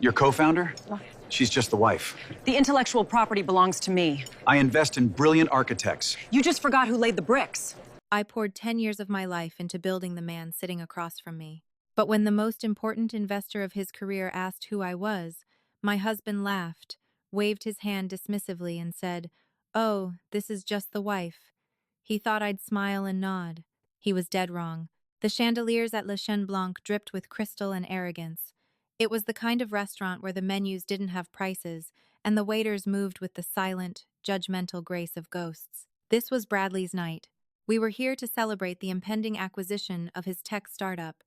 Your co-founder? She's just the wife. The intellectual property belongs to me. I invest in brilliant architects. You just forgot who laid the bricks. I poured 10 years of my life into building the man sitting across from me. But when the most important investor of his career asked who I was, my husband laughed, waved his hand dismissively, and said, "Oh, this is just the wife." He thought I'd smile and nod. He was dead wrong. The chandeliers at Le Chien Blanc dripped with crystal and arrogance. It was the kind of restaurant where the menus didn't have prices, and the waiters moved with the silent, judgmental grace of ghosts. This was Bradley's night. We were here to celebrate the impending acquisition of his tech startup,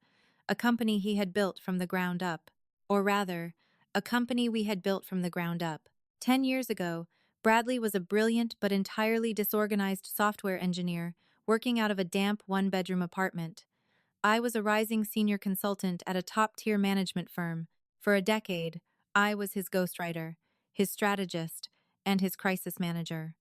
a company he had built from the ground up. Or rather, a company we had built from the ground up. 10 years ago, Bradley was a brilliant but entirely disorganized software engineer working out of a damp one-bedroom apartment. I was a rising senior consultant at a top-tier management firm. For a decade, I was his ghostwriter, his strategist, and his crisis manager.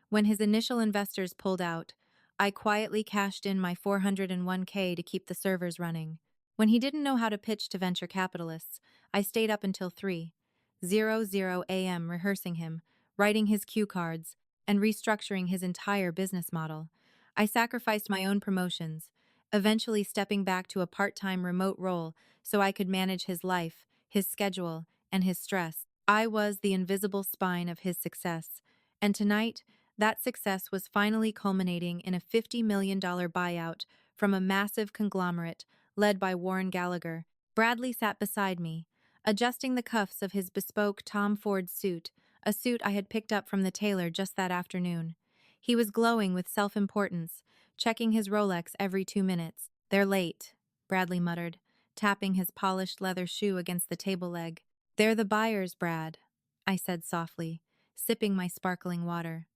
When his initial investors pulled out, I quietly cashed in my 401k to keep the servers running. When he didn't know how to pitch to venture capitalists, I stayed up until 3:00 a.m. rehearsing him, writing his cue cards, and restructuring his entire business model. I sacrificed my own promotions, eventually stepping back to a part-time remote role so I could manage his life, his schedule, and his stress. I was the invisible spine of his success, and tonight, that success was finally culminating in a $50 million buyout from a massive conglomerate led by Warren Gallagher. Bradley sat beside me, adjusting the cuffs of his bespoke Tom Ford suit, a suit I had picked up from the tailor just that afternoon. He was glowing with self-importance, checking his Rolex every 2 minutes. "They're late," Bradley muttered, tapping his polished leather shoe against the table leg. "They're the buyers, Brad," I said softly, sipping my sparkling water.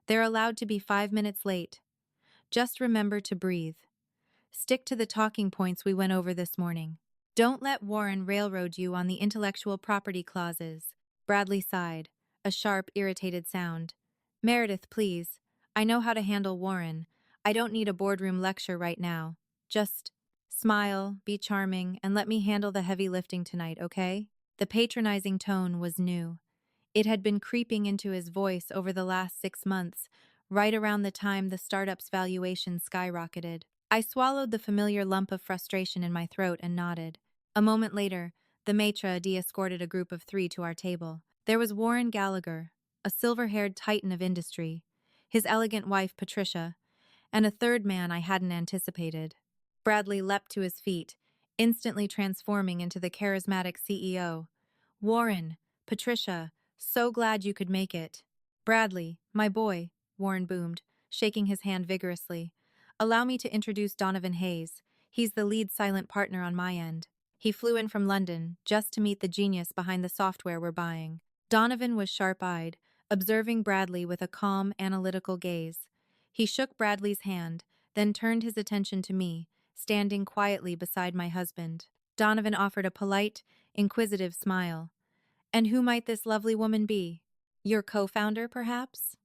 "They're allowed to be 5 minutes late. Just remember to breathe. Stick to the talking points we went over this morning. Don't let Warren railroad you on the intellectual property clauses." Bradley sighed, a sharp, irritated sound. "Meredith, please. I know how to handle Warren. I don't need a boardroom lecture right now. Just smile, be charming, and let me handle the heavy lifting tonight, okay?" The patronizing tone was new. It had been creeping into his voice over the last 6 months, right around the time the startup's valuation skyrocketed. I swallowed the familiar lump of frustration in my throat and nodded. A moment later, the maitre d' escorted a group of 3 to our table. There was Warren Gallagher, a silver-haired titan of industry, his elegant wife Patricia, and a third man I hadn't anticipated. Bradley leapt to his feet, instantly transforming into the charismatic CEO. "Warren, Patricia, so glad you could make it." "Bradley, my boy," Warren boomed, shaking his hand vigorously. "Allow me to introduce Donovan Hayes. He's the lead silent partner on my end. He flew in from London just to meet the genius behind the software we're buying." Donovan was sharp-eyed, observing Bradley with a calm, analytical gaze. He shook Bradley's hand, then turned his attention to me, standing quietly beside my husband. Donovan offered a polite, inquisitive smile. "And who might this lovely woman be? Your co-founder, perhaps?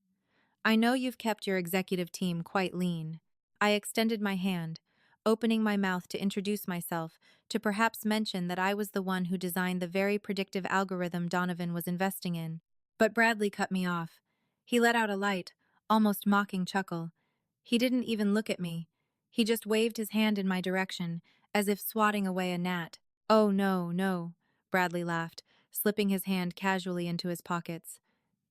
I know you've kept your executive team quite lean." I extended my hand, opening my mouth to introduce myself, to perhaps mention that I was the one who designed the very predictive algorithm Donovan was investing in. But Bradley cut me off. He let out a light, almost mocking chuckle. He didn't even look at me. He just waved his hand in my direction, as if swatting away a gnat. "Oh, no, no," Bradley laughed, slipping his hand casually into his pockets.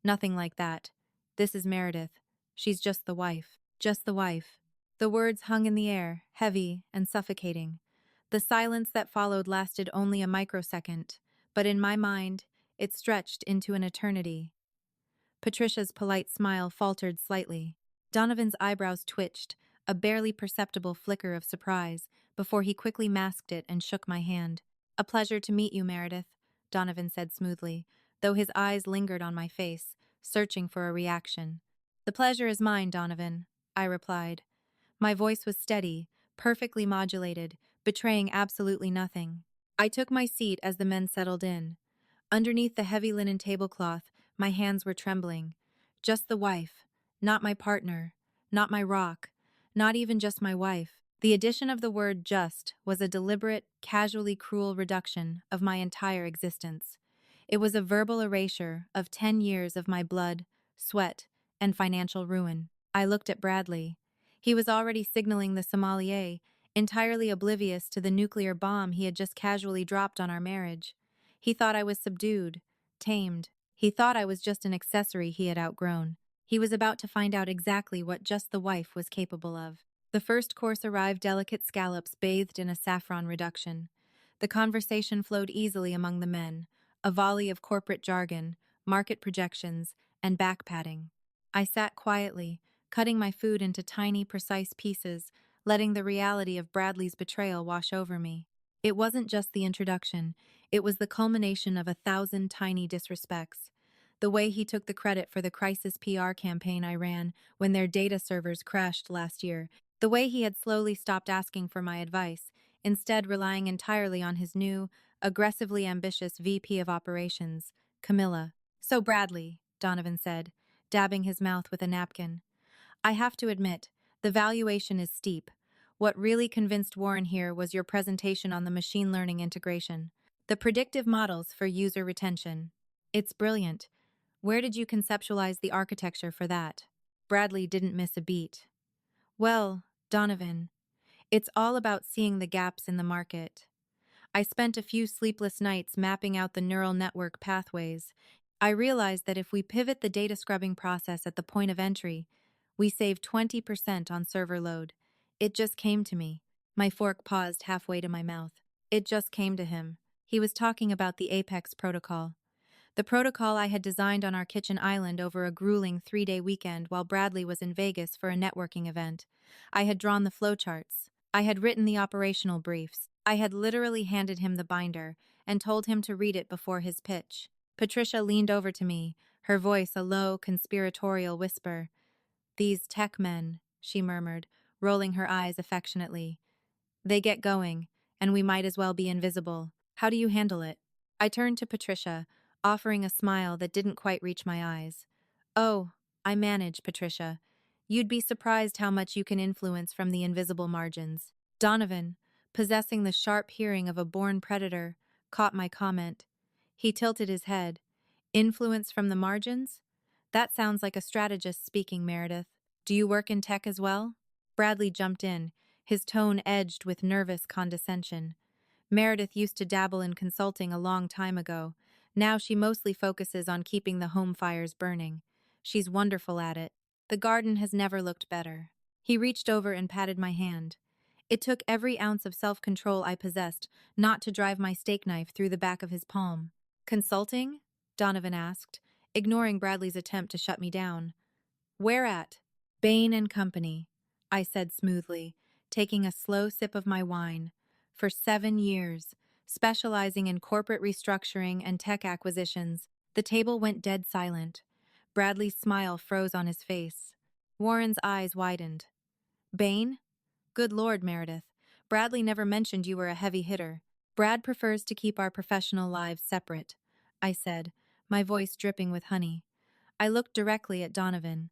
"Nothing like that. This is Meredith. She's just the wife. Just the wife." The words hung in the air, heavy and suffocating. The silence that followed lasted only a microsecond, but in my mind, it stretched into an eternity. Patricia's polite smile faltered slightly. Donovan's eyebrows twitched, a barely perceptible flicker of surprise, before he quickly masked it and shook my hand. "A pleasure to meet you, Meredith," Donovan said smoothly, though his eyes lingered on my face, searching for a reaction. "The pleasure is mine, Donovan," I replied. My voice was steady, perfectly modulated, betraying absolutely nothing. I took my seat as the men settled in. Underneath the heavy linen tablecloth, my hands were trembling. Just the wife, not my partner, not my rock, not even just my wife. The addition of the word just was a deliberate, casually cruel reduction of my entire existence. It was a verbal erasure of 10 years of my blood, sweat, and financial ruin. I looked at Bradley. He was already signaling the sommelier, entirely oblivious to the nuclear bomb he had just casually dropped on our marriage. He thought I was subdued, tamed. He thought I was just an accessory he had outgrown. He was about to find out exactly what just the wife was capable of. The first course arrived delicate scallops bathed in a saffron reduction. The conversation flowed easily among the men, a volley of corporate jargon, market projections, and back patting. I sat quietly, cutting my food into tiny, precise pieces, letting the reality of Bradley's betrayal wash over me. It wasn't just the introduction, it was the culmination of 1,000 tiny disrespects. The way he took the credit for the crisis PR campaign I ran when their data servers crashed last year, the way he had slowly stopped asking for my advice, instead relying entirely on his new, aggressively ambitious VP of Operations, Camilla. "So Bradley," Donovan said, dabbing his mouth with a napkin, "I have to admit, the valuation is steep. What really convinced Warren here was your presentation on the machine learning integration, the predictive models for user retention. It's brilliant. Where did you conceptualize the architecture for that?" Bradley didn't miss a beat. "Well, Donovan, it's all about seeing the gaps in the market. I spent a few sleepless nights mapping out the neural network pathways. I realized that if we pivot the data scrubbing process at the point of entry, we save 20% on server load. It just came to me." My fork paused halfway to my mouth. It just came to him. He was talking about the Apex protocol. The protocol I had designed on our kitchen island over a grueling 3-day weekend while Bradley was in Vegas for a networking event. I had drawn the flowcharts. I had written the operational briefs. I had literally handed him the binder and told him to read it before his pitch. Patricia leaned over to me, her voice a low, conspiratorial whisper. "These tech men," she murmured, rolling her eyes affectionately. "They get going, and we might as well be invisible. How do you handle it?" I turned to Patricia, offering a smile that didn't quite reach my eyes. "Oh, I manage, Patricia. You'd be surprised how much you can influence from the invisible margins." Donovan, possessing the sharp hearing of a born predator, caught my comment. He tilted his head. "Influence from the margins? That sounds like a strategist speaking, Meredith. Do you work in tech as well?" Bradley jumped in, his tone edged with nervous condescension. "Meredith used to dabble in consulting a long time ago. Now she mostly focuses on keeping the home fires burning. She's wonderful at it. The garden has never looked better." He reached over and patted my hand. It took every ounce of self-control I possessed not to drive my steak knife through the back of his palm. "Consulting?" Donovan asked, ignoring Bradley's attempt to shut me down. "Where at?" "Bain and Company," I said smoothly, taking a slow sip of my wine. "For 7 years, specializing in corporate restructuring and tech acquisitions." The table went dead silent. Bradley's smile froze on his face. Warren's eyes widened. "Bain? Good Lord, Meredith. Bradley never mentioned you were a heavy hitter." "Brad prefers to keep our professional lives separate," I said, my voice dripping with honey. I looked directly at Donovan.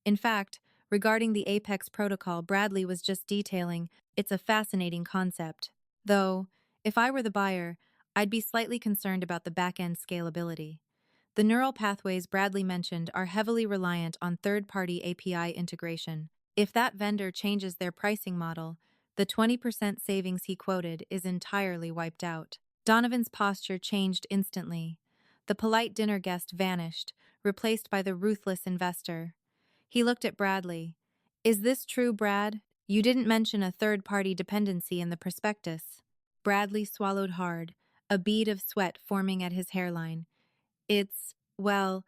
In fact, regarding the Apex protocol, Bradley was just detailing, "It's a fascinating concept. Though, if I were the buyer, I'd be slightly concerned about the back-end scalability. The neural pathways Bradley mentioned are heavily reliant on third-party API integration. If that vendor changes their pricing model, the 20% savings he quoted is entirely wiped out." Donovan's posture changed instantly. The polite dinner guest vanished, replaced by the ruthless investor. He looked at Bradley. "Is this true, Brad? You didn't mention a third-party dependency in the prospectus." Bradley swallowed hard, a bead of sweat forming at his hairline. Well,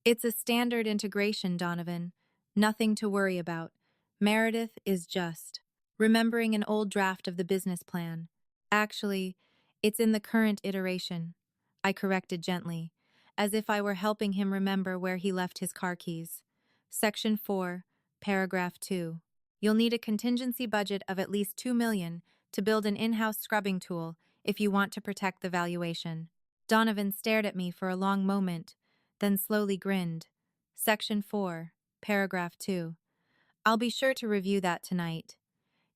it's a standard integration, Donovan. Nothing to worry about. Meredith is just remembering an old draft of the business plan. Actually, it's in the current iteration," I corrected gently, as if I were helping him remember where he left his car keys. Section 4, paragraph 2. "You'll need a contingency budget of at least $2 million to build an in-house scrubbing tool if you want to protect the valuation." Donovan stared at me for a long moment, then slowly grinned. Section 4, paragraph 2. "I'll be sure to review that tonight."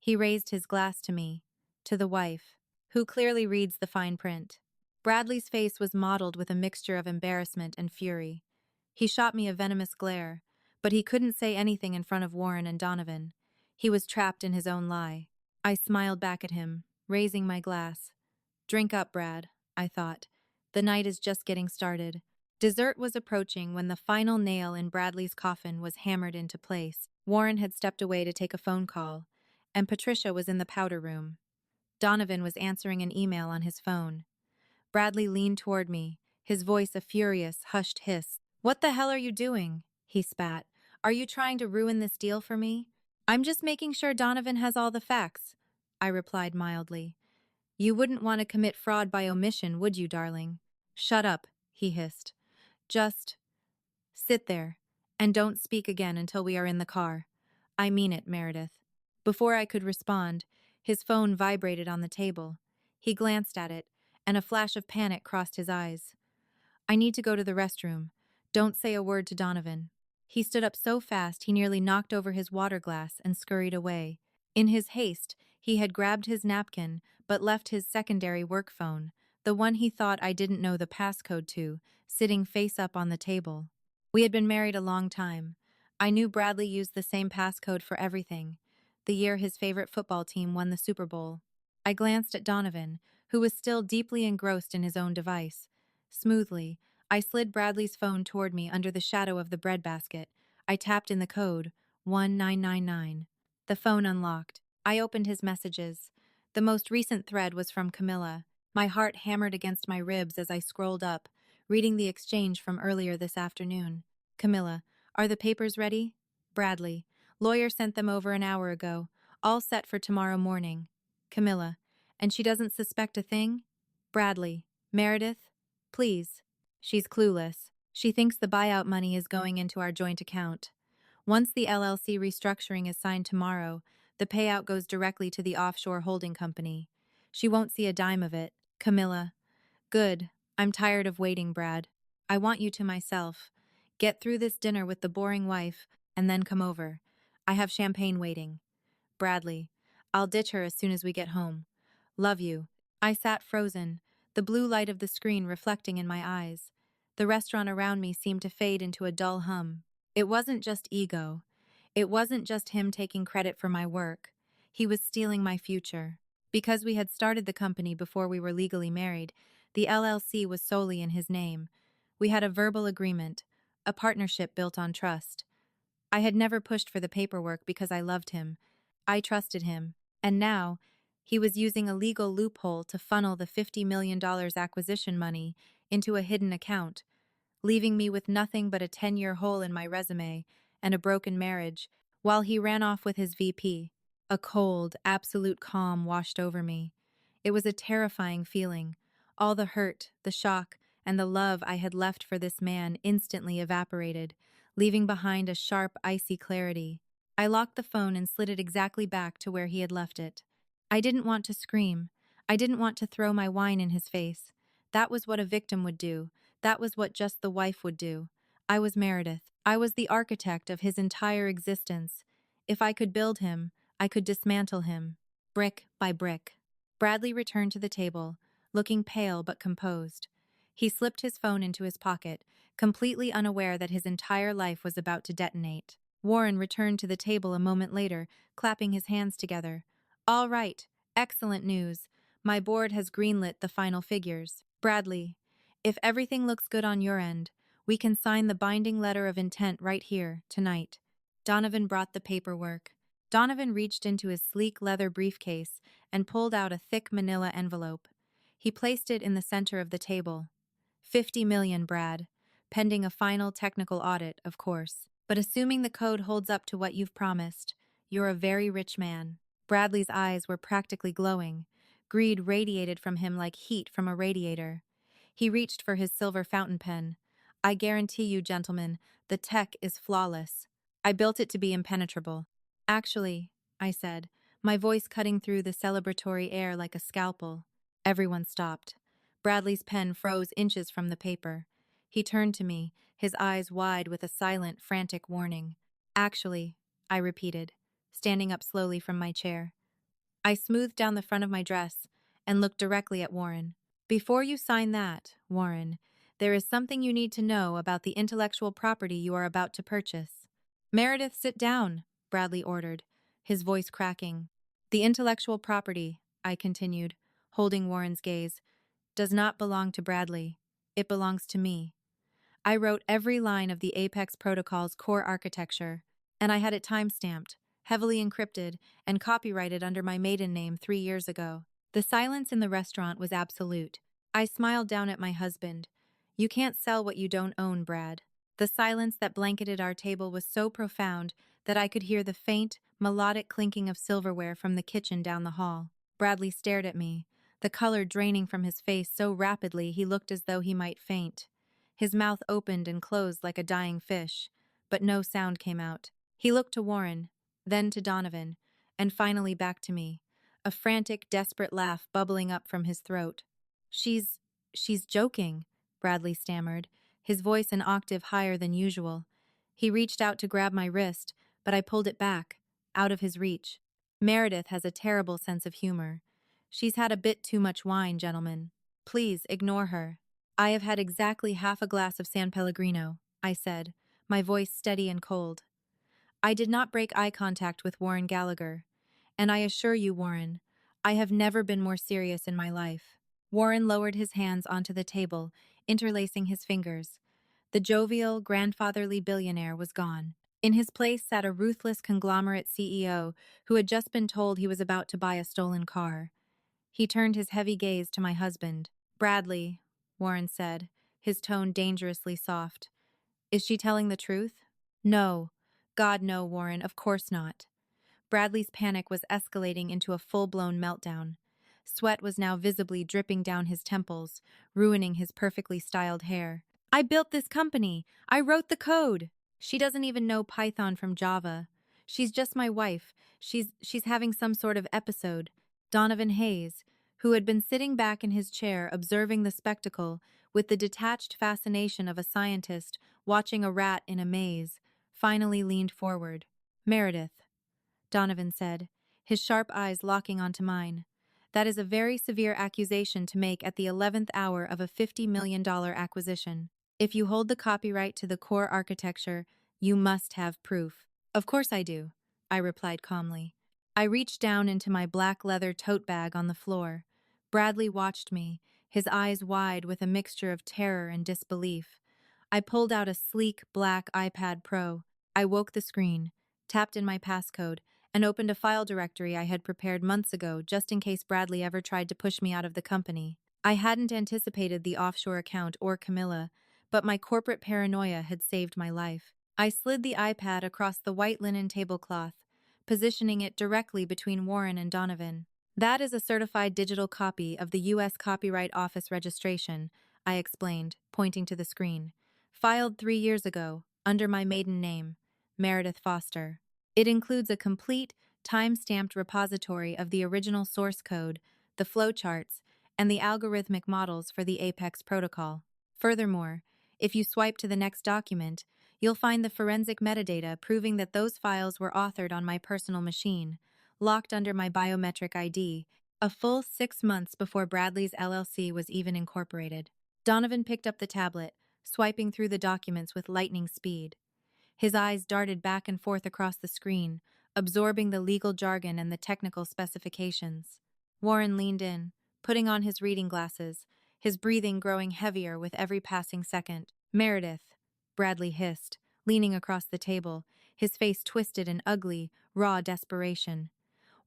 He raised his glass to me, to the wife, who clearly reads the fine print. Bradley's face was mottled with a mixture of embarrassment and fury. He shot me a venomous glare, but he couldn't say anything in front of Warren and Donovan. He was trapped in his own lie. I smiled back at him, raising my glass. Drink up, Brad, I thought. The night is just getting started. Dessert was approaching when the final nail in Bradley's coffin was hammered into place. Warren had stepped away to take a phone call, and Patricia was in the powder room. Donovan was answering an email on his phone. Bradley leaned toward me, his voice a furious, hushed hiss. "What the hell are you doing?" he spat. "Are you trying to ruin this deal for me?" "I'm just making sure Donovan has all the facts," I replied mildly. "You wouldn't want to commit fraud by omission, would you, darling?" "Shut up," he hissed. "Just sit there, and don't speak again until we are in the car. I mean it, Meredith." Before I could respond, his phone vibrated on the table. He glanced at it, and a flash of panic crossed his eyes. "I need to go to the restroom. Don't say a word to Donovan." He stood up so fast he nearly knocked over his water glass and scurried away. In his haste, he had grabbed his napkin but left his secondary work phone, the one he thought I didn't know the passcode to, sitting face up on the table. We had been married a long time. I knew Bradley used the same passcode for everything, the year his favorite football team won the Super Bowl. I glanced at Donovan, who was still deeply engrossed in his own device. Smoothly, I slid Bradley's phone toward me under the shadow of the breadbasket. I tapped in the code, 1999. The phone unlocked. I opened his messages. The most recent thread was from Camilla. My heart hammered against my ribs as I scrolled up, reading the exchange from earlier this afternoon. Camilla, "Are the papers ready?" Bradley, "Lawyer sent them over an hour ago. All set for tomorrow morning." Camilla, "And she doesn't suspect a thing?" Bradley, "Meredith? Please." "She's clueless. She thinks the buyout money is going into our joint account. Once the LLC restructuring is signed tomorrow, the payout goes directly to the offshore holding company. She won't see a dime of it." Camilla, "Good. I'm tired of waiting, Brad. I want you to myself. Get through this dinner with the boring wife, and then come over. I have champagne waiting." Bradley, "I'll ditch her as soon as we get home. Love you." I sat frozen, the blue light of the screen reflecting in my eyes. The restaurant around me seemed to fade into a dull hum. It wasn't just ego. It wasn't just him taking credit for my work. He was stealing my future. Because we had started the company before we were legally married, the LLC was solely in his name. We had a verbal agreement, a partnership built on trust. I had never pushed for the paperwork because I loved him. I trusted him. And now, he was using a legal loophole to funnel the $50 million acquisition money into a hidden account, leaving me with nothing but a 10-year hole in my resume and a broken marriage, while he ran off with his VP. A cold, absolute calm washed over me. It was a terrifying feeling. All the hurt, the shock, and the love I had left for this man instantly evaporated, leaving behind a sharp, icy clarity. I locked the phone and slid it exactly back to where he had left it. I didn't want to scream. I didn't want to throw my wine in his face. That was what a victim would do. That was what just the wife would do. I was Meredith. I was the architect of his entire existence. If I could build him, I could dismantle him, brick by brick. Bradley returned to the table, looking pale but composed. He slipped his phone into his pocket, completely unaware that his entire life was about to detonate. Warren returned to the table a moment later, clapping his hands together. "All right, excellent news. My board has greenlit the final figures. Bradley, if everything looks good on your end, we can sign the binding letter of intent right here, tonight." Donovan brought the paperwork. Donovan reached into his sleek leather briefcase and pulled out a thick manila envelope. He placed it in the center of the table. $50 million, Brad. Pending a final technical audit, of course. But assuming the code holds up to what you've promised, you're a very rich man. Bradley's eyes were practically glowing. Greed radiated from him like heat from a radiator. He reached for his silver fountain pen. "I guarantee you, gentlemen, the tech is flawless. I built it to be impenetrable." "Actually," I said, my voice cutting through the celebratory air like a scalpel. Everyone stopped. Bradley's pen froze inches from the paper. He turned to me, his eyes wide with a silent, frantic warning. "Actually," I repeated, standing up slowly from my chair, I smoothed down the front of my dress and looked directly at Warren. Before you sign that, Warren, there is something you need to know about the intellectual property you are about to purchase. Meredith, sit down, Bradley ordered, his voice cracking. The intellectual property, I continued, holding Warren's gaze, does not belong to Bradley. It belongs to me. I wrote every line of the Apex Protocol's core architecture, and I had it time-stamped, heavily encrypted, and copyrighted under my maiden name 3 years ago. The silence in the restaurant was absolute. I smiled down at my husband. You can't sell what you don't own, Brad. The silence that blanketed our table was so profound that I could hear the faint, melodic clinking of silverware from the kitchen down the hall. Bradley stared at me, the color draining from his face so rapidly he looked as though he might faint. His mouth opened and closed like a dying fish, but no sound came out. He looked to Warren, then to Donovan, and finally back to me, a frantic, desperate laugh bubbling up from his throat. She's joking, Bradley stammered, his voice an octave higher than usual. He reached out to grab my wrist, but I pulled it back, out of his reach. Meredith has a terrible sense of humor. She's had a bit too much wine, gentlemen. Please ignore her. I have had exactly half a glass of San Pellegrino, I said, my voice steady and cold. I did not break eye contact with Warren Gallagher. And I assure you, Warren, I have never been more serious in my life. Warren lowered his hands onto the table, interlacing his fingers. The jovial, grandfatherly billionaire was gone. In his place sat a ruthless conglomerate CEO who had just been told he was about to buy a stolen car. He turned his heavy gaze to my husband. Bradley, Warren said, his tone dangerously soft. Is she telling the truth? No. God, no, Warren, of course not. Bradley's panic was escalating into a full-blown meltdown. Sweat was now visibly dripping down his temples, ruining his perfectly styled hair. I built this company. I wrote the code. She doesn't even know Python from Java. She's just my wife. She's having some sort of episode. Donovan Hayes, who had been sitting back in his chair observing the spectacle with the detached fascination of a scientist watching a rat in a maze, finally leaned forward. Meredith, Donovan said, his sharp eyes locking onto mine. That is a very severe accusation to make at the 11th hour of a $50 million acquisition. If you hold the copyright to the core architecture, you must have proof. Of course I do, I replied calmly. I reached down into my black leather tote bag on the floor. Bradley watched me, his eyes wide with a mixture of terror and disbelief. I pulled out a sleek, black iPad Pro. I woke the screen, tapped in my passcode, and opened a file directory I had prepared months ago just in case Bradley ever tried to push me out of the company. I hadn't anticipated the offshore account or Camilla, but my corporate paranoia had saved my life. I slid the iPad across the white linen tablecloth, positioning it directly between Warren and Donovan. That is a certified digital copy of the U.S. Copyright Office registration, I explained, pointing to the screen. Filed 3 years ago, under my maiden name, Meredith Foster. It includes a complete, time-stamped repository of the original source code, the flowcharts, and the algorithmic models for the Apex protocol. Furthermore, if you swipe to the next document, you'll find the forensic metadata proving that those files were authored on my personal machine, locked under my biometric ID, a full 6 months before Bradley's LLC was even incorporated. Donovan picked up the tablet, swiping through the documents with lightning speed. His eyes darted back and forth across the screen, absorbing the legal jargon and the technical specifications. Warren leaned in, putting on his reading glasses, his breathing growing heavier with every passing second. Meredith, Bradley hissed, leaning across the table, his face twisted in ugly, raw desperation.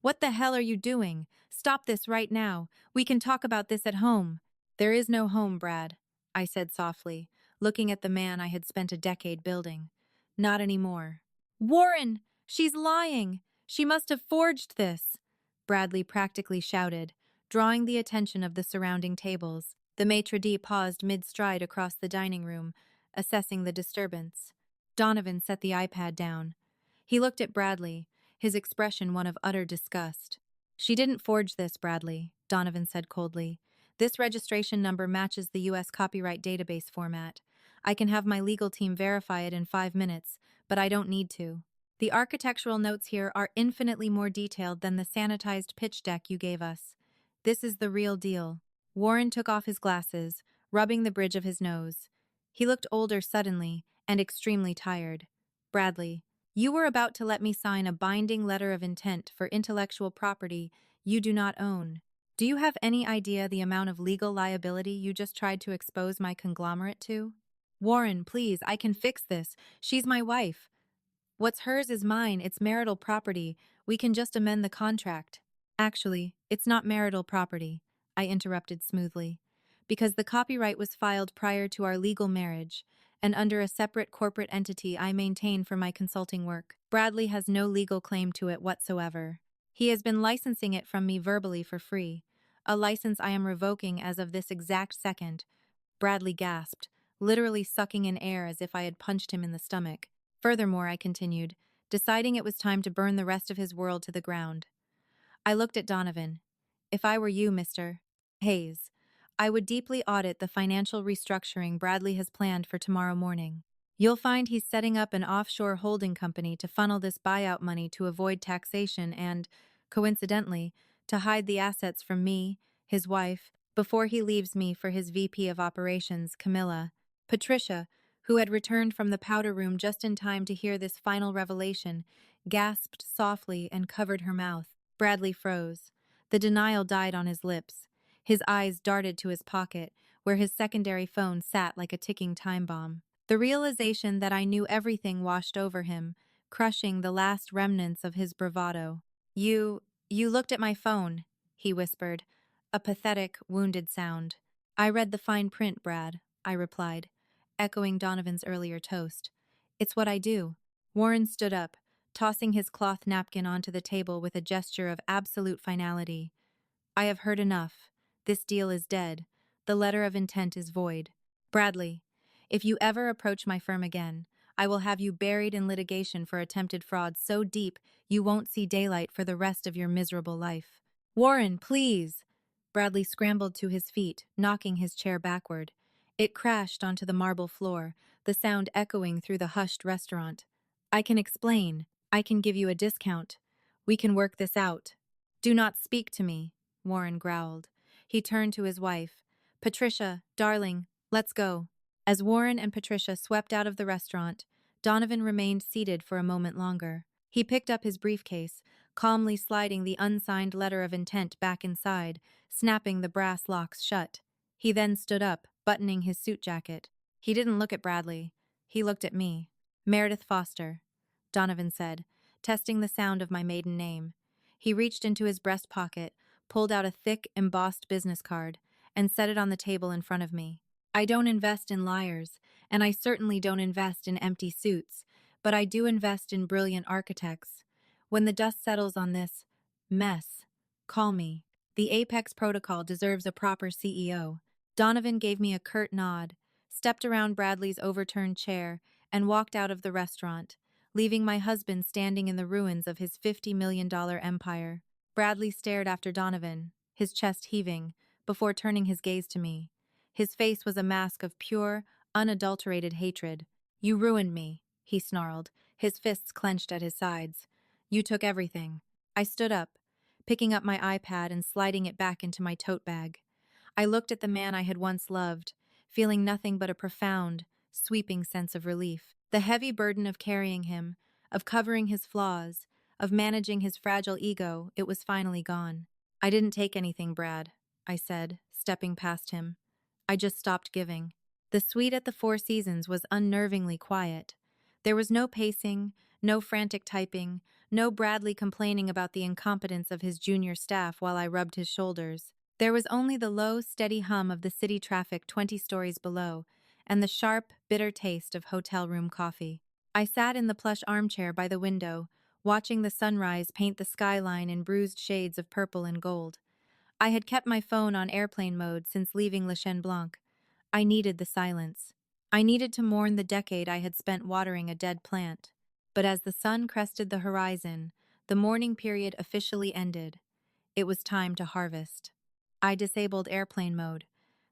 What the hell are you doing? Stop this right now. We can talk about this at home. There is no home, Brad, I said softly, looking at the man I had spent a decade building. Not anymore. Warren! She's lying! She must have forged this! Bradley practically shouted, drawing the attention of the surrounding tables. The maitre d' paused mid-stride across the dining room, assessing the disturbance. Donovan set the iPad down. He looked at Bradley, his expression one of utter disgust. She didn't forge this, Bradley, Donovan said coldly. This registration number matches the U.S. copyright database format. I can have my legal team verify it in 5 minutes, but I don't need to. The architectural notes here are infinitely more detailed than the sanitized pitch deck you gave us. This is the real deal. Warren took off his glasses, rubbing the bridge of his nose. He looked older suddenly and extremely tired. Bradley, you were about to let me sign a binding letter of intent for intellectual property you do not own. Do you have any idea the amount of legal liability you just tried to expose my conglomerate to? Warren, please, I can fix this. She's my wife. What's hers is mine, it's marital property. We can just amend the contract. Actually, it's not marital property, I interrupted smoothly, because the copyright was filed prior to our legal marriage, and under a separate corporate entity I maintain for my consulting work. Bradley has no legal claim to it whatsoever. He has been licensing it from me verbally for free, a license I am revoking as of this exact second. Bradley gasped, literally sucking in air as if I had punched him in the stomach. Furthermore, I continued, deciding it was time to burn the rest of his world to the ground. I looked at Donovan. If I were you, Mr. Hayes, I would deeply audit the financial restructuring Bradley has planned for tomorrow morning. You'll find he's setting up an offshore holding company to funnel this buyout money to avoid taxation and, coincidentally, to hide the assets from me, his wife, before he leaves me for his VP of Operations, Camilla. Patricia, who had returned from the powder room just in time to hear this final revelation, gasped softly and covered her mouth. Bradley froze. The denial died on his lips. His eyes darted to his pocket, where his secondary phone sat like a ticking time bomb. The realization that I knew everything washed over him, crushing the last remnants of his bravado. You looked at my phone, he whispered, a pathetic, wounded sound. I read the fine print, Brad, I replied, echoing Donovan's earlier toast. It's what I do. Warren stood up, tossing his cloth napkin onto the table with a gesture of absolute finality. I have heard enough. This deal is dead. The letter of intent is void. Bradley, if you ever approach my firm again, I will have you buried in litigation for attempted fraud so deep you won't see daylight for the rest of your miserable life. Warren, please! Bradley scrambled to his feet, knocking his chair backward. It crashed onto the marble floor, the sound echoing through the hushed restaurant. I can explain. I can give you a discount. We can work this out. Do not speak to me, Warren growled. He turned to his wife. Patricia, darling, let's go. As Warren and Patricia swept out of the restaurant, Donovan remained seated for a moment longer. He picked up his briefcase, calmly sliding the unsigned letter of intent back inside, snapping the brass locks shut. He then stood up, buttoning his suit jacket. He didn't look at Bradley. He looked at me. Meredith Foster, Donovan said, testing the sound of my maiden name. He reached into his breast pocket, pulled out a thick, embossed business card, and set it on the table in front of me. I don't invest in liars, and I certainly don't invest in empty suits, but I do invest in brilliant architects. When the dust settles on this mess, call me. The Apex Protocol deserves a proper CEO. Donovan gave me a curt nod, stepped around Bradley's overturned chair, and walked out of the restaurant, leaving my husband standing in the ruins of his $50 million empire. Bradley stared after Donovan, his chest heaving, before turning his gaze to me. His face was a mask of pure, unadulterated hatred. You ruined me, he snarled, his fists clenched at his sides. You took everything. I stood up, picking up my iPad and sliding it back into my tote bag. I looked at the man I had once loved, feeling nothing but a profound, sweeping sense of relief. The heavy burden of carrying him, of covering his flaws, of managing his fragile ego, it was finally gone. I didn't take anything, Brad, I said, stepping past him. I just stopped giving. The suite at the Four Seasons was unnervingly quiet. There was no pacing, no frantic typing, no Bradley complaining about the incompetence of his junior staff while I rubbed his shoulders. There was only the low, steady hum of the city traffic 20 stories below, and the sharp, bitter taste of hotel room coffee. I sat in the plush armchair by the window, watching the sunrise paint the skyline in bruised shades of purple and gold. I had kept my phone on airplane mode since leaving Le Chien Blanc. I needed the silence. I needed to mourn the decade I had spent watering a dead plant. But as the sun crested the horizon, the mourning period officially ended. It was time to harvest. I disabled airplane mode.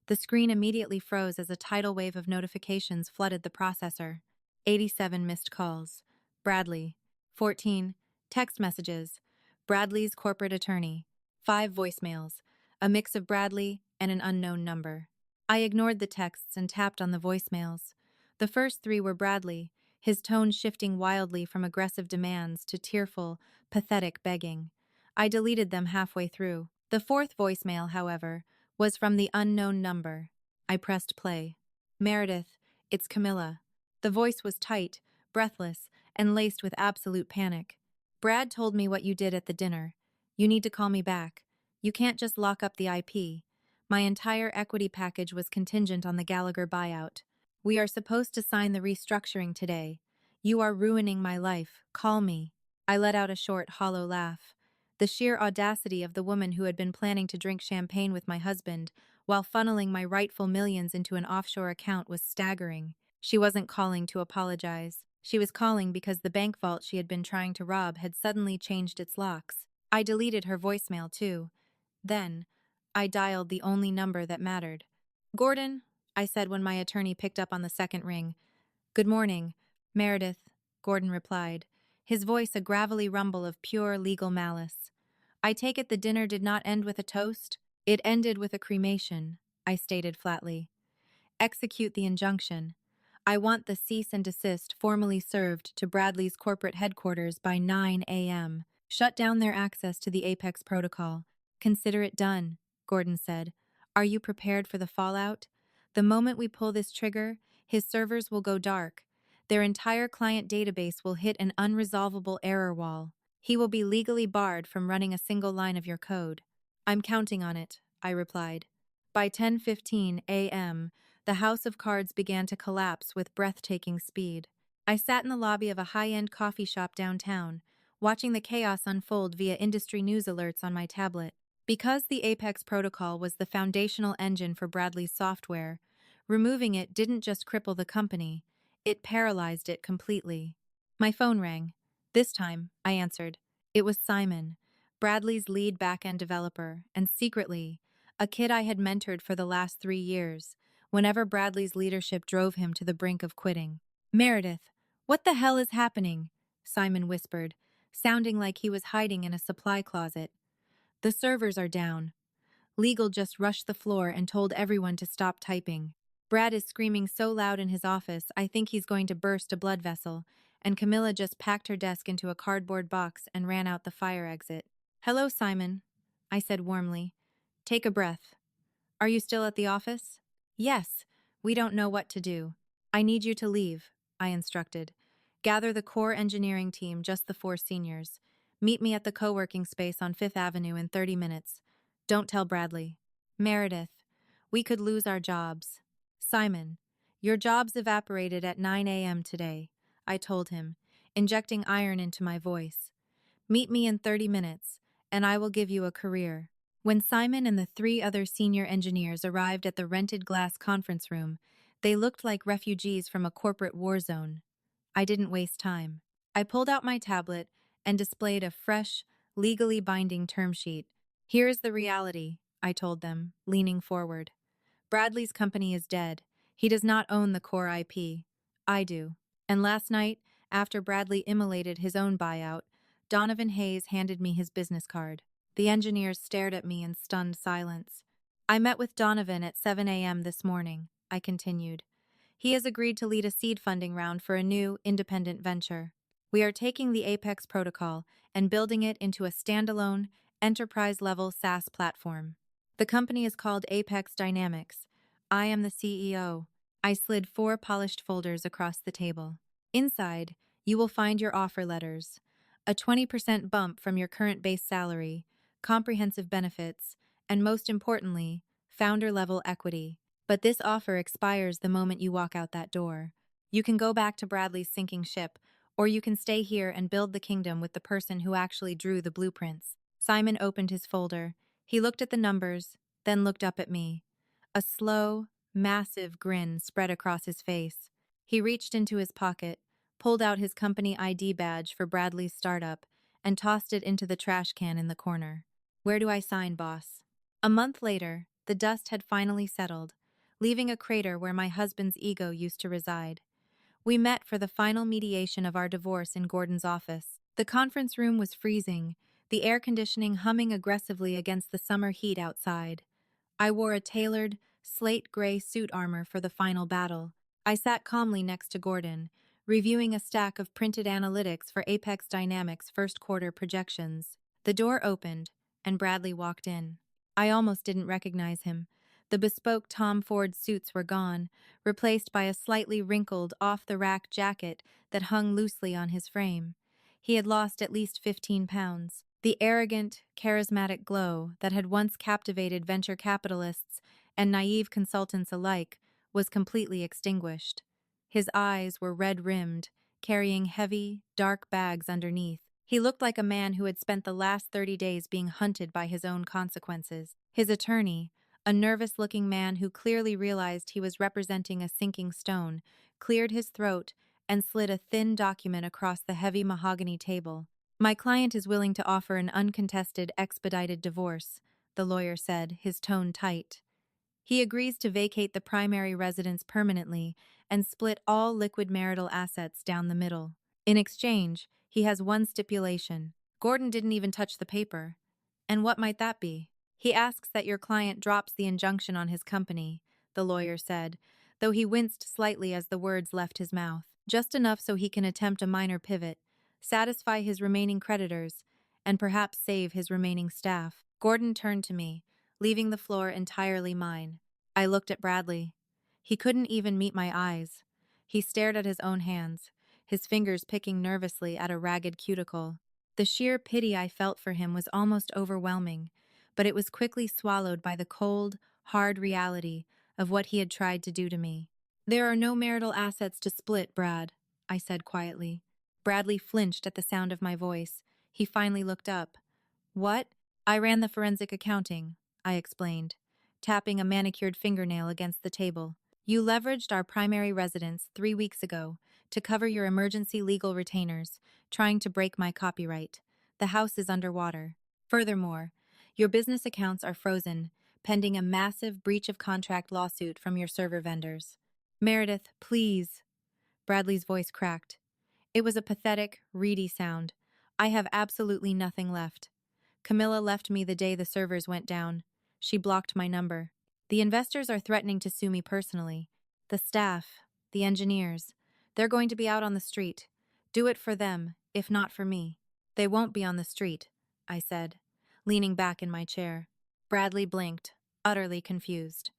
The screen immediately froze as a tidal wave of notifications flooded the processor. 87 missed calls. Bradley. 14. Text messages. Bradley's corporate attorney. 5 voicemails. A mix of Bradley and an unknown number. I ignored the texts and tapped on the voicemails. The first 3 were Bradley, his tone shifting wildly from aggressive demands to tearful, pathetic begging. I deleted them halfway through. The 4th voicemail, however, was from the unknown number. I pressed play. Meredith, it's Camilla. The voice was tight, breathless, and laced with absolute panic. Brad told me what you did at the dinner. You need to call me back. You can't just lock up the IP. My entire equity package was contingent on the Gallagher buyout. We are supposed to sign the restructuring today. You are ruining my life. Call me. I let out a short, hollow laugh. The sheer audacity of the woman who had been planning to drink champagne with my husband while funneling my rightful millions into an offshore account was staggering. She wasn't calling to apologize. She was calling because the bank vault she had been trying to rob had suddenly changed its locks. I deleted her voicemail, too. Then, I dialed the only number that mattered. Gordon, I said when my attorney picked up on the second ring. Good morning, Meredith, Gordon replied, his voice a gravelly rumble of pure legal malice. I take it the dinner did not end with a toast? It ended with a cremation, I stated flatly. Execute the injunction. I want the cease and desist formally served to Bradley's corporate headquarters by 9 a.m. Shut down their access to the Apex protocol. Consider it done, Gordon said. Are you prepared for the fallout? The moment we pull this trigger, his servers will go dark. Their entire client database will hit an unresolvable error wall. He will be legally barred from running a single line of your code. I'm counting on it, I replied. By 10:15 a.m., the house of cards began to collapse with breathtaking speed. I sat in the lobby of a high-end coffee shop downtown, watching the chaos unfold via industry news alerts on my tablet. Because the Apex protocol was the foundational engine for Bradley's software, removing it didn't just cripple the company, it paralyzed it completely. My phone rang. This time, I answered. It was Simon, Bradley's lead back-end developer, and secretly, a kid I had mentored for the last 3 years, whenever Bradley's leadership drove him to the brink of quitting. Meredith, what the hell is happening? Simon whispered, sounding like he was hiding in a supply closet. The servers are down. Legal just rushed the floor and told everyone to stop typing. Brad is screaming so loud in his office, I think he's going to burst a blood vessel, and Camilla just packed her desk into a cardboard box and ran out the fire exit. Hello, Simon, I said warmly. Take a breath. Are you still at the office? Yes, we don't know what to do. I need you to leave, I instructed. Gather the core engineering team, just the 4 seniors. Meet me at the co-working space on 5th Avenue in 30 minutes. Don't tell Bradley. Meredith, we could lose our jobs. Simon, your job's evaporated at 9 a.m. today, I told him, injecting iron into my voice. Meet me in 30 minutes, and I will give you a career. When Simon and the 3 other senior engineers arrived at the rented glass conference room, they looked like refugees from a corporate war zone. I didn't waste time. I pulled out my tablet and displayed a fresh, legally binding term sheet. Here is the reality, I told them, leaning forward. Bradley's company is dead. He does not own the core IP. I do. And last night, after Bradley immolated his own buyout, Donovan Hayes handed me his business card. The engineers stared at me in stunned silence. I met with Donovan at 7 a.m. this morning, I continued. He has agreed to lead a seed funding round for a new, independent venture. We are taking the Apex protocol and building it into a standalone, enterprise-level SaaS platform. The company is called Apex Dynamics. I am the CEO. I slid 4 polished folders across the table. Inside, you will find your offer letters, a 20% bump from your current base salary, comprehensive benefits, and most importantly, founder-level equity. But this offer expires the moment you walk out that door. You can go back to Bradley's sinking ship, or you can stay here and build the kingdom with the person who actually drew the blueprints. Simon opened his folder. He looked at the numbers, then looked up at me. A slow, massive grin spread across his face. He reached into his pocket, pulled out his company ID badge for Bradley's startup, and tossed it into the trash can in the corner. Where do I sign, boss? A month later, the dust had finally settled, leaving a crater where my husband's ego used to reside. We met for the final mediation of our divorce in Gordon's office. The conference room was freezing, the air conditioning humming aggressively against the summer heat outside. I wore a tailored, slate gray suit armor for the final battle. I sat calmly next to Gordon, reviewing a stack of printed analytics for Apex Dynamics' first quarter projections. The door opened, and Bradley walked in. I almost didn't recognize him. The bespoke Tom Ford suits were gone, replaced by a slightly wrinkled, off-the-rack jacket that hung loosely on his frame. He had lost at least 15 pounds. The arrogant, charismatic glow that had once captivated venture capitalists and naive consultants alike was completely extinguished. His eyes were red-rimmed, carrying heavy, dark bags underneath. He looked like a man who had spent the last 30 days being hunted by his own consequences. His attorney, a nervous-looking man who clearly realized he was representing a sinking stone, cleared his throat and slid a thin document across the heavy mahogany table. "My client is willing to offer an uncontested, expedited divorce," the lawyer said, his tone tight. "He agrees to vacate the primary residence permanently and split all liquid marital assets down the middle. In exchange, he has one stipulation." Gordon didn't even touch the paper. "And what might that be?" "He asks that your client drops the injunction on his company," the lawyer said, though he winced slightly as the words left his mouth. "Just enough so he can attempt a minor pivot, satisfy his remaining creditors, and perhaps save his remaining staff." Gordon turned to me, leaving the floor entirely mine. I looked at Bradley. He couldn't even meet my eyes. He stared at his own hands, his fingers picking nervously at a ragged cuticle. The sheer pity I felt for him was almost overwhelming, but it was quickly swallowed by the cold, hard reality of what he had tried to do to me. "There are no marital assets to split, Brad," I said quietly. Bradley flinched at the sound of my voice. He finally looked up. "What?" "I ran the forensic accounting," I explained, tapping a manicured fingernail against the table. "You leveraged our primary residence 3 weeks ago to cover your emergency legal retainers, trying to break my copyright. The house is underwater. Furthermore, your business accounts are frozen, pending a massive breach of contract lawsuit from your server vendors." "Meredith, please." Bradley's voice cracked. It was a pathetic, reedy sound. "I have absolutely nothing left. Camilla left me the day the servers went down. She blocked my number. The investors are threatening to sue me personally. The staff, the engineers, they're going to be out on the street. Do it for them, if not for me." "They won't be on the street," I said, leaning back in my chair. Bradley blinked, utterly confused.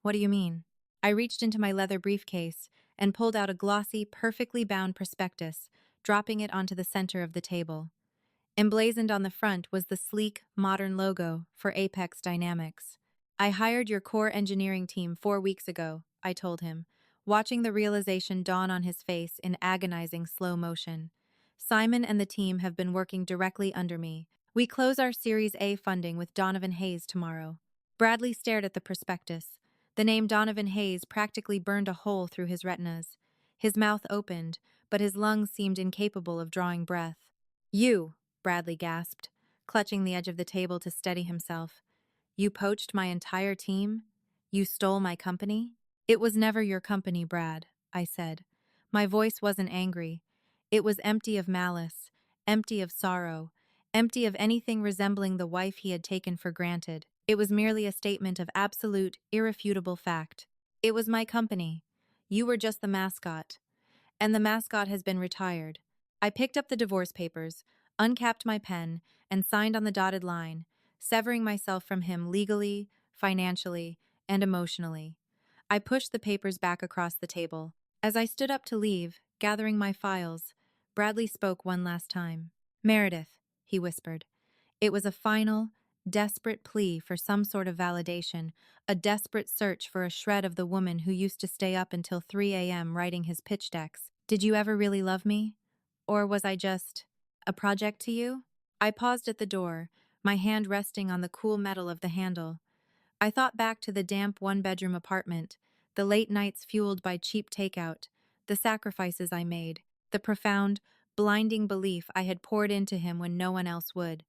"What do you mean?" I reached into my leather briefcase and pulled out a glossy, perfectly bound prospectus, dropping it onto the center of the table. Emblazoned on the front was the sleek, modern logo for Apex Dynamics. "I hired your core engineering team 4 weeks ago," I told him, watching the realization dawn on his face in agonizing slow motion. "Simon and the team have been working directly under me. We close our Series A funding with Donovan Hayes tomorrow." Bradley stared at the prospectus. The name Donovan Hayes practically burned a hole through his retinas. His mouth opened, but his lungs seemed incapable of drawing breath. "You," Bradley gasped, clutching the edge of the table to steady himself. "You poached my entire team? You stole my company?" "It was never your company, Brad," I said. My voice wasn't angry. It was empty of malice, empty of sorrow, empty of anything resembling the wife he had taken for granted. It was merely a statement of absolute, irrefutable fact. It was my company. You were just the mascot. And the mascot has been retired. I picked up the divorce papers, uncapped my pen, and signed on the dotted line, severing myself from him legally, financially, and emotionally. I pushed the papers back across the table. As I stood up to leave, gathering my files, Bradley spoke one last time. "Meredith," he whispered. It was a final, desperate plea for some sort of validation, a desperate search for a shred of the woman who used to stay up until 3 a.m. writing his pitch decks. "Did you ever really love me? Or was I just a project to you?" I paused at the door, my hand resting on the cool metal of the handle. I thought back to the damp one-bedroom apartment, the late nights fueled by cheap takeout, the sacrifices I made, the profound, blinding belief I had poured into him when no one else would.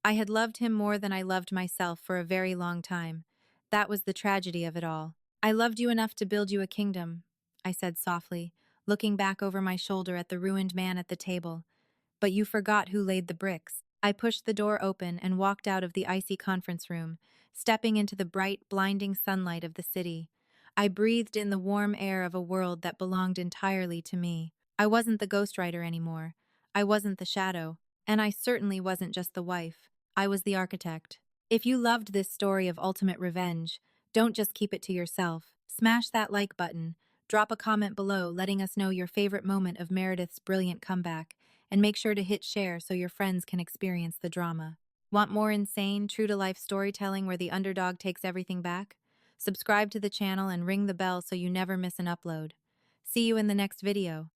I had loved him more than I loved myself for a very long time. That was the tragedy of it all. "I loved you enough to build you a kingdom," I said softly, looking back over my shoulder at the ruined man at the table. But you forgot who laid the bricks. I pushed the door open and walked out of the icy conference room, stepping into the bright, blinding sunlight of the city. I breathed in the warm air of a world that belonged entirely to me. I wasn't the ghostwriter anymore. I wasn't the shadow. And I certainly wasn't just the wife. I was the architect. If you loved this story of ultimate revenge, don't just keep it to yourself. Smash that like button. Drop a comment below letting us know your favorite moment of Meredith's brilliant comeback, and make sure to hit share so your friends can experience the drama. Want more insane, true-to-life storytelling where the underdog takes everything back? Subscribe to the channel and ring the bell so you never miss an upload. See you in the next video.